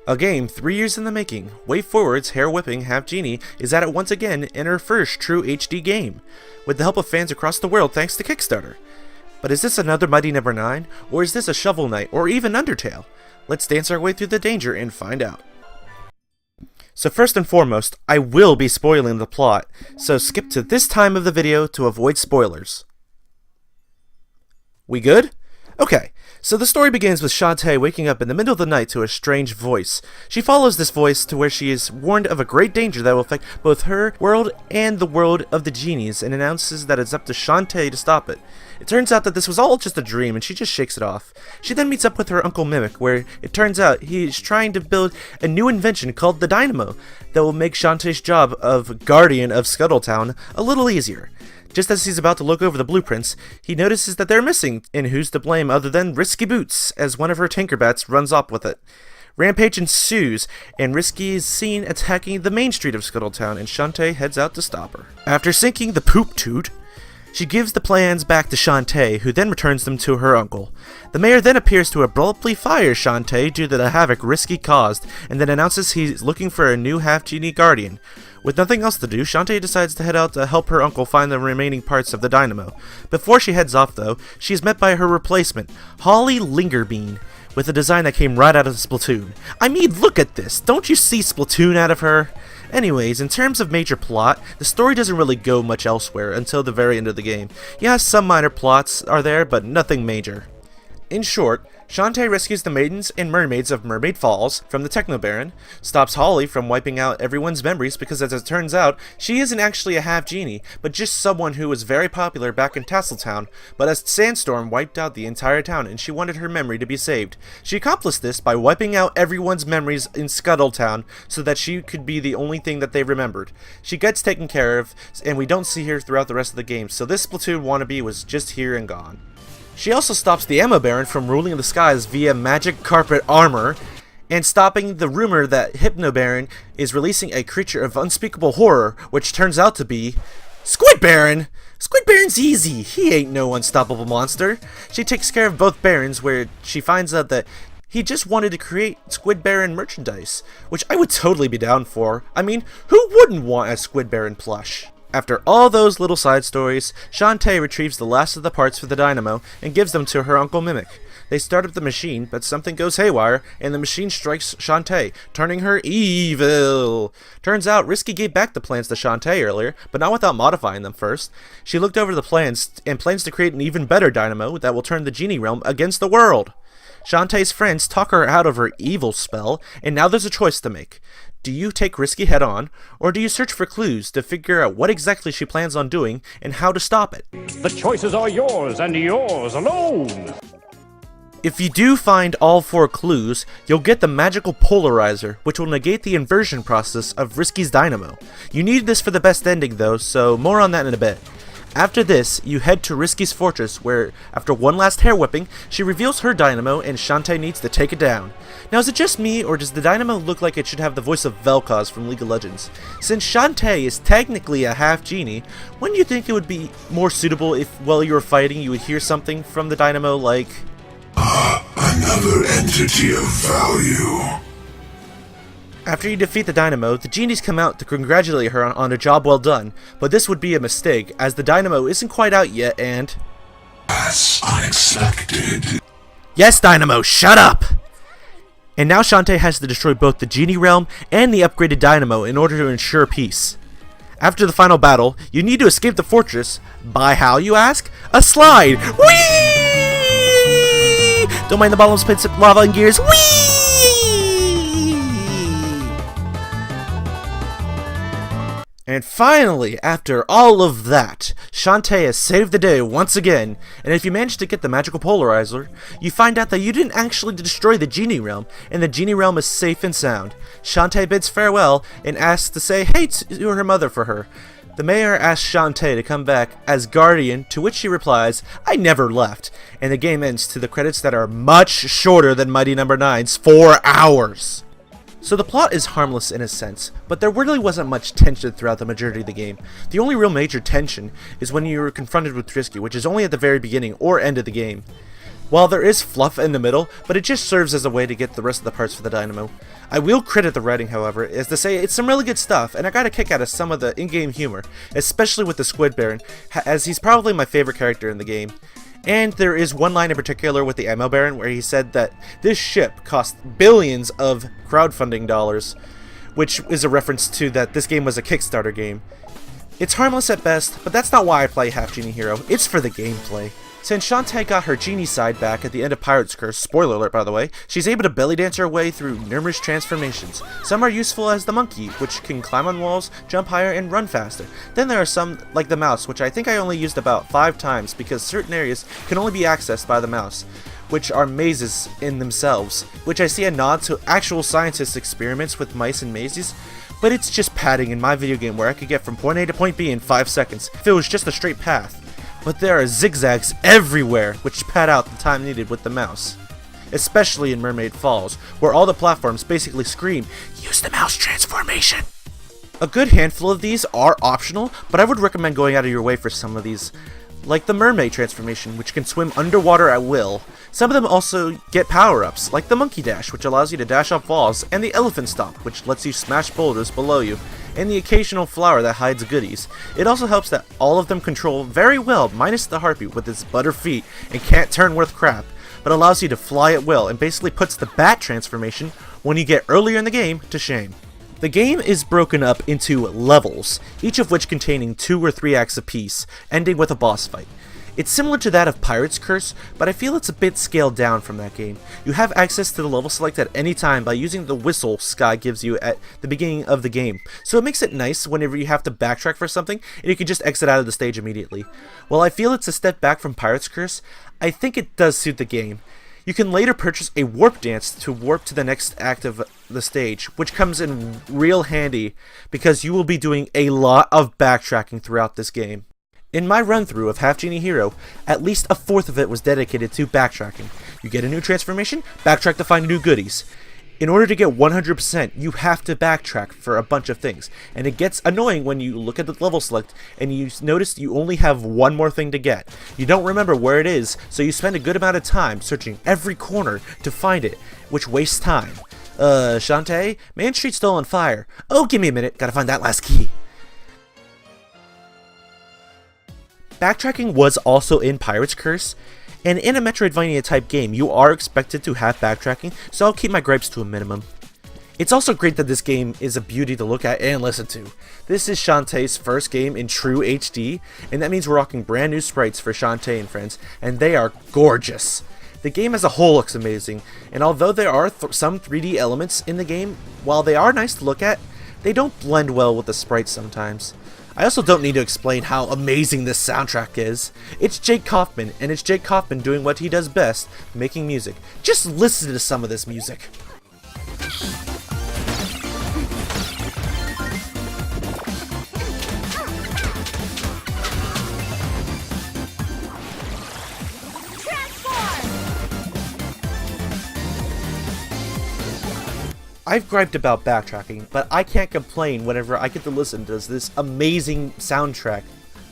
A game 3 years in the making, WayForward's hair-whipping Half Genie is at it once again in her first true HD game, with the help of fans across the world thanks to Kickstarter. But is this another Mighty Number 9, or is this a Shovel Knight, or even Undertale? Let's dance our way through the danger and find out. So first and foremost, I will be spoiling the plot, so skip to this time of the video to avoid spoilers. We good? Okay, so the story begins with Shantae waking up in the middle of the night to a strange voice. She follows this voice to where she is warned of a great danger that will affect both her world and the world of the genies, and announces that it's up to Shantae to stop it. It turns out that this was all just a dream, and she just shakes it off. She then meets up with her Uncle Mimic, where it turns out he's trying to build a new invention called the Dynamo that will make Shantae's job of Guardian of Scuttletown a little easier. Just as he's about to look over the blueprints, he notices that they're missing, and who's to blame other than Risky Boots, as one of her Tinkerbats runs off with it. Rampage ensues, and Risky is seen attacking the main street of Scuttletown, and Shantae heads out to stop her. After sinking the poop toot, she gives the plans back to Shantae, who then returns them to her uncle. The mayor then appears to abruptly fire Shantae due to the havoc Risky caused, and then announces he's looking for a new half-genie guardian. With nothing else to do, Shantae decides to head out to help her uncle find the remaining parts of the dynamo. Before she heads off, though, she is met by her replacement, Holly Lingerbean, with a design that came right out of Splatoon. I mean, look at this! Don't you see Splatoon out of her? Anyways, in terms of major plot, the story doesn't really go much elsewhere until the very end of the game. Yeah, some minor plots are there, but nothing major. In short, Shantae rescues the maidens and mermaids of Mermaid Falls from the Techno Baron, stops Holly from wiping out everyone's memories because, as it turns out, she isn't actually a half-genie, but just someone who was very popular back in Tasseltown, but a sandstorm wiped out the entire town and she wanted her memory to be saved. She accomplished this by wiping out everyone's memories in Scuttletown so that she could be the only thing that they remembered. She gets taken care of, and we don't see her throughout the rest of the game, so this Splatoon wannabe was just here and gone. She also stops the Ammo Baron from ruling the skies via magic carpet armor, and stopping the rumor that Hypno Baron is releasing a creature of unspeakable horror, which turns out to be Squid Baron! Squid Baron's easy, he ain't no unstoppable monster. She takes care of both Barons, where she finds out that he just wanted to create Squid Baron merchandise, which I would totally be down for. I mean, who wouldn't want a Squid Baron plush? After all those little side stories, Shantae retrieves the last of the parts for the dynamo and gives them to her Uncle Mimic. They start up the machine, but something goes haywire, and the machine strikes Shantae, turning her evil. Turns out Risky gave back the plans to Shantae earlier, but not without modifying them first. She looked over the plans and plans to create an even better dynamo that will turn the genie realm against the world. Shantae's friends talk her out of her evil spell, and now there's a choice to make. Do you take Risky head on, or do you search for clues to figure out what exactly she plans on doing and how to stop it? The choices are yours and yours alone! If you do find all 4 clues, you'll get the magical polarizer, which will negate the inversion process of Risky's dynamo. You need this for the best ending though, so more on that in a bit. After this, you head to Risky's fortress, where, after one last hair whipping, she reveals her dynamo and Shantae needs to take it down. Now, is it just me, or does the dynamo look like it should have the voice of Vel'Koz from League of Legends? Since Shantae is technically a half-genie, wouldn't you think it would be more suitable if, while you were fighting, you would hear something from the dynamo like, another entity of value. After you defeat the dynamo, the genies come out to congratulate her on a job well done, but this would be a mistake, as the dynamo isn't quite out yet and... That's unexpected. Yes, Dynamo, shut up! And now Shantae has to destroy both the genie realm and the upgraded dynamo in order to ensure peace. After the final battle, you need to escape the fortress. By how, you ask? A slide! Whee! Don't mind the bottomless pits of lava and gears. Whee! And finally, after all of that, Shantae has saved the day once again, and if you manage to get the magical polarizer, you find out that you didn't actually destroy the genie realm, and the genie realm is safe and sound. Shantae bids farewell and asks to say hey to her mother for her. The mayor asks Shantae to come back as guardian, to which she replies, I never left, and the game ends to the credits that are much shorter than Mighty Number 9's 4 hours. So the plot is harmless in a sense, but there really wasn't much tension throughout the majority of the game. The only real major tension is when you are confronted with Risky, which is only at the very beginning or end of the game. While there is fluff in the middle, but it just serves as a way to get the rest of the parts for the dynamo. I will credit the writing, however, as to say it's some really good stuff, and I got a kick out of some of the in-game humor, especially with the Squid Baron, as he's probably my favorite character in the game. And there is one line in particular with the Ammo Baron where he said that this ship cost billions of crowdfunding dollars, which is a reference to that this game was a Kickstarter game. It's harmless at best, but that's not why I play Half Genie Hero, it's for the gameplay. Since Shantae got her genie side back at the end of Pirate's Curse, spoiler alert by the way, she's able to belly dance her way through numerous transformations. Some are useful as the monkey, which can climb on walls, jump higher, and run faster. Then there are some, like the mouse, which I think I only used about 5 times because certain areas can only be accessed by the mouse, which are mazes in themselves, which I see a nod to actual scientists' experiments with mice and mazes, but it's just padding in my video game where I could get from point A to point B in 5 seconds if it was just a straight path. But there are zigzags everywhere, which pad out the time needed with the mouse. Especially in Mermaid Falls, where all the platforms basically scream, "Use the mouse transformation!" A good handful of these are optional, but I would recommend going out of your way for some of these. Like the mermaid transformation, which can swim underwater at will. Some of them also get power-ups, like the monkey dash, which allows you to dash up walls, and the elephant stomp, which lets you smash boulders below you, and the occasional flower that hides goodies. It also helps that all of them control very well, minus the harpy with its butter feet and can't turn worth crap, but allows you to fly at will and basically puts the bat transformation, when you get earlier in the game, to shame. The game is broken up into levels, each of which containing 2 or 3 acts apiece, ending with a boss fight. It's similar to that of Pirate's Curse, but I feel it's a bit scaled down from that game. You have access to the level select at any time by using the whistle Sky gives you at the beginning of the game, so it makes it nice whenever you have to backtrack for something and you can just exit out of the stage immediately. While I feel it's a step back from Pirate's Curse, I think it does suit the game. You can later purchase a warp dance to warp to the next act of the stage, which comes in real handy because you will be doing a lot of backtracking throughout this game. In my run-through of Half Genie Hero, at least a fourth of it was dedicated to backtracking. You get a new transformation, backtrack to find new goodies. In order to get 100%, you have to backtrack for a bunch of things, and it gets annoying when you look at the level select and you notice you only have one more thing to get. You don't remember where it is, so you spend a good amount of time searching every corner to find it, which wastes time. Shantae? Main Street's still on fire. Oh, give me a minute, gotta find that last key. Backtracking was also in Pirate's Curse, and in a Metroidvania type game, you are expected to have backtracking, so I'll keep my gripes to a minimum. It's also great that this game is a beauty to look at and listen to. This is Shantae's first game in true HD, and that means we're rocking brand new sprites for Shantae and friends, and they are gorgeous. The game as a whole looks amazing, and although there are some 3D elements in the game, while they are nice to look at, they don't blend well with the sprites sometimes. I also don't need to explain how amazing this soundtrack is. It's Jake Kaufman, and it's Jake Kaufman doing what he does best, making music. Just listen to some of this music. I've griped about backtracking, but I can't complain whenever I get to listen to this amazing soundtrack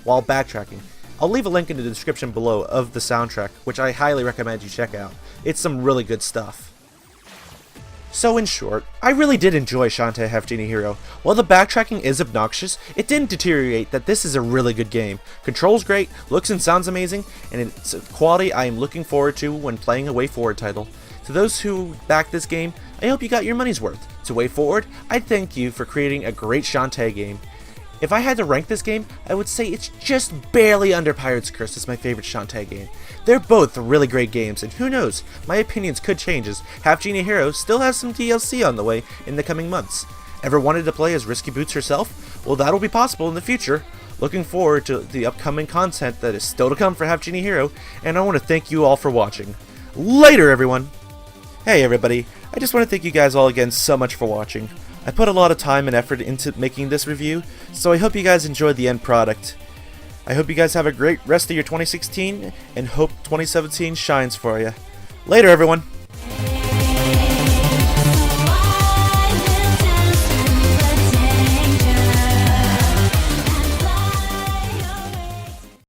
while backtracking. I'll leave a link in the description below of the soundtrack, which I highly recommend you check out. It's some really good stuff. So in short, I really did enjoy Shantae Half Genie Hero. While the backtracking is obnoxious, it didn't deteriorate that this is a really good game. Control's great, looks and sounds amazing, and it's a quality I am looking forward to when playing a WayForward title. To those who backed this game, I hope you got your money's worth. To WayForward, I thank you for creating a great Shantae game. If I had to rank this game, I would say it's just barely under Pirate's Curse as my favorite Shantae game. They're both really great games, and who knows, my opinions could change as Half Genie Hero still has some DLC on the way in the coming months. Ever wanted to play as Risky Boots herself? Well, that'll be possible in the future. Looking forward to the upcoming content that is still to come for Half Genie Hero, and I want to thank you all for watching. Later, everyone! Hey everybody, I just want to thank you guys all again so much for watching. I put a lot of time and effort into making this review, so I hope you guys enjoyed the end product. I hope you guys have a great rest of your 2016, and hope 2017 shines for you. Later everyone!